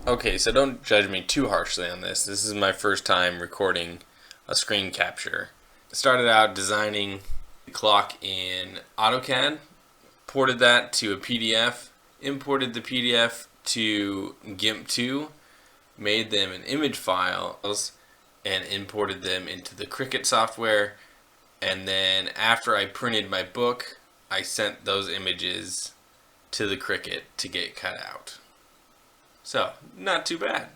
Okay, so don't judge me too harshly on this. This is my first time recording a screen capture. Started out designing the clock in AutoCAD, ported that to a PDF, imported the PDF to GIMP 2, made them in image files, and imported them into the Cricut software. And then after I printed my book, I sent those images to the Cricut to get cut out. So, not too bad.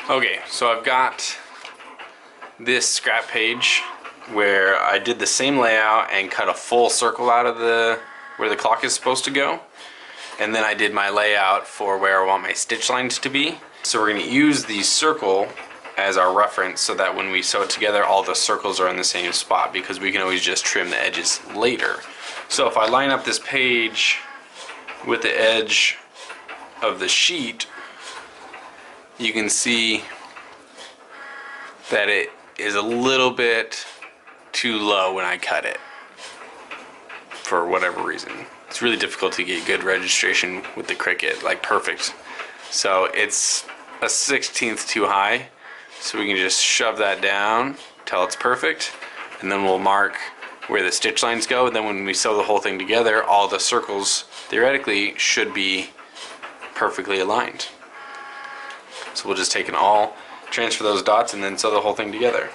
Okay, so I've got this scrap page where I did the same layout and cut a full circle out of where the clock is supposed to go. And then I did my layout for where I want my stitch lines to be. So we're going to use the circle as our reference so that when we sew it together, all the circles are in the same spot, because we can always just trim the edges later. So if I line up this page with the edge of the sheet, you can see that it is a little bit too low when I cut it for whatever reason. It's really difficult to get good registration with the Cricut, like perfect. So it's a 1/16 too high, so we can just shove that down till it's perfect, and then we'll mark where the stitch lines go, and then when we sew the whole thing together, all the circles theoretically should be perfectly aligned. So we'll just take an awl, transfer those dots, and then sew the whole thing together.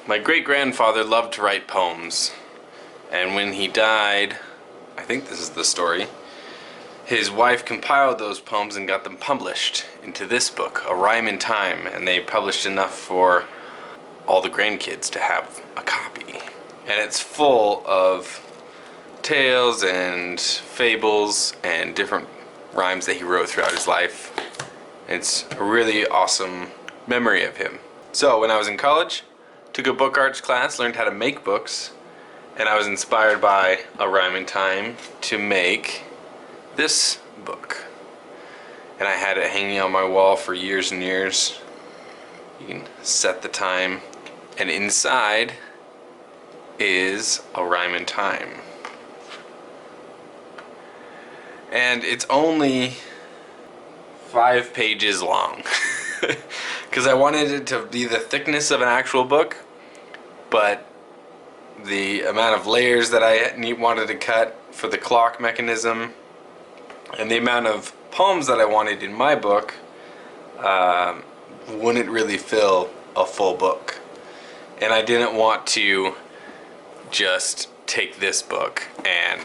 My great-grandfather loved to write poems, and when he died, I think this is the story, his wife compiled those poems and got them published into this book, A Rhyme in Time, and they published enough for all the grandkids to have a copy. And it's full of tales and fables and different rhymes that he wrote throughout his life. It's a really awesome memory of him. So when I was in college, took a book arts class, learned how to make books, and I was inspired by A Rhyme in Time to make this book. And I had it hanging on my wall for years and years. You can set the time, and inside is A Rhyme in Time. And it's only 5 pages long. Because I wanted it to be the thickness of an actual book, but the amount of layers that I wanted to cut for the clock mechanism and the amount of poems that I wanted in my book wouldn't really fill a full book. And I didn't want to just take this book and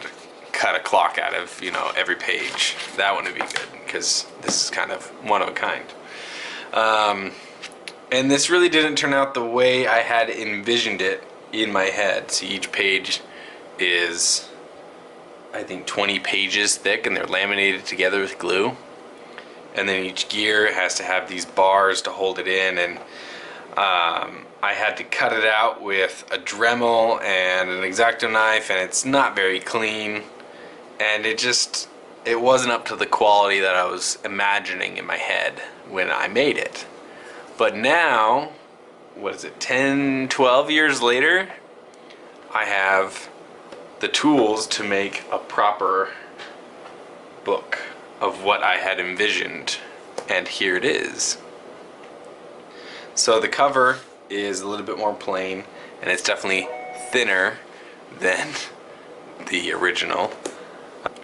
cut a clock out of, every page. That wouldn't be good, because this is kind of one of a kind. And this really didn't turn out the way I had envisioned it in my head. So each page is, I think, 20 pages thick, and they're laminated together with glue. And then each gear has to have these bars to hold it in, and I had to cut it out with a Dremel and an X-Acto knife, and it's not very clean, and it wasn't up to the quality that I was imagining in my head when I made it. But now, 10, 12 years later, I have the tools to make a proper book of what I had envisioned, and here it is. So the cover is a little bit more plain, and it's definitely thinner than the original.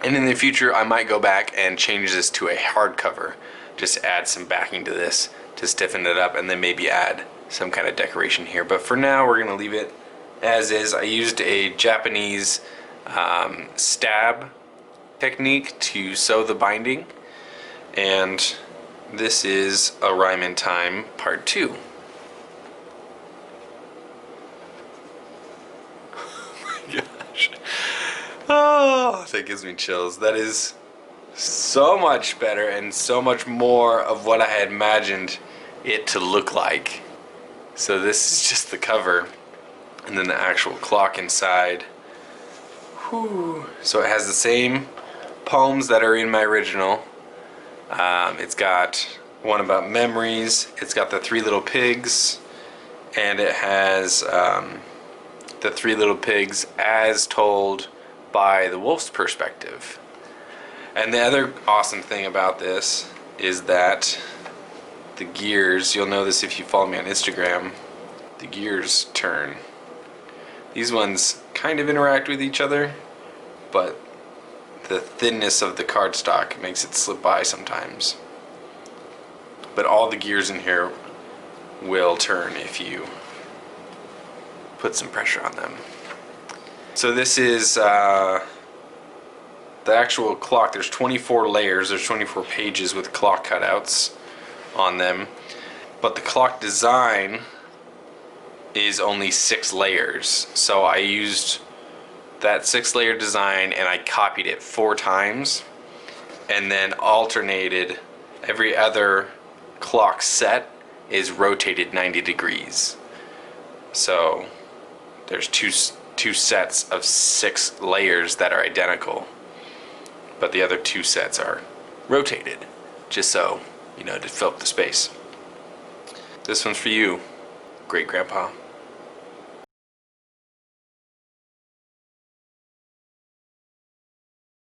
And in the future I might go back and change this to a hardcover, just to add some backing to this to stiffen it up, and then maybe add some kind of decoration here. But for now we're going to leave it as is. I used a Japanese stab technique to sew the binding, and this is A Rhyme in Time Part 2. Oh my gosh. Oh, that gives me chills. That is so much better and so much more of what I had imagined it to look like. So this is just the cover, and then the actual clock inside. Whew. So it has the same poems that are in my original. It's got one about memories, it's got the 3 little pigs, and it has the 3 little pigs as told by the wolf's perspective. And the other awesome thing about this is that the gears, you'll know this if you follow me on Instagram, the gears turn. These ones kind of interact with each other, but the thinness of the cardstock makes it slip by sometimes. But all the gears in here will turn if you put some pressure on them. So this is the actual clock. There's 24 layers, there's 24 pages with clock cutouts on them, but the clock design is only 6 layers. So I used that 6-layer design and I copied it 4 times, and then alternated. Every other clock set is rotated 90 degrees. So there's two sets of 6 layers that are identical, but the other 2 sets are rotated, just so, to fill up the space. This one's for you, Great Grandpa.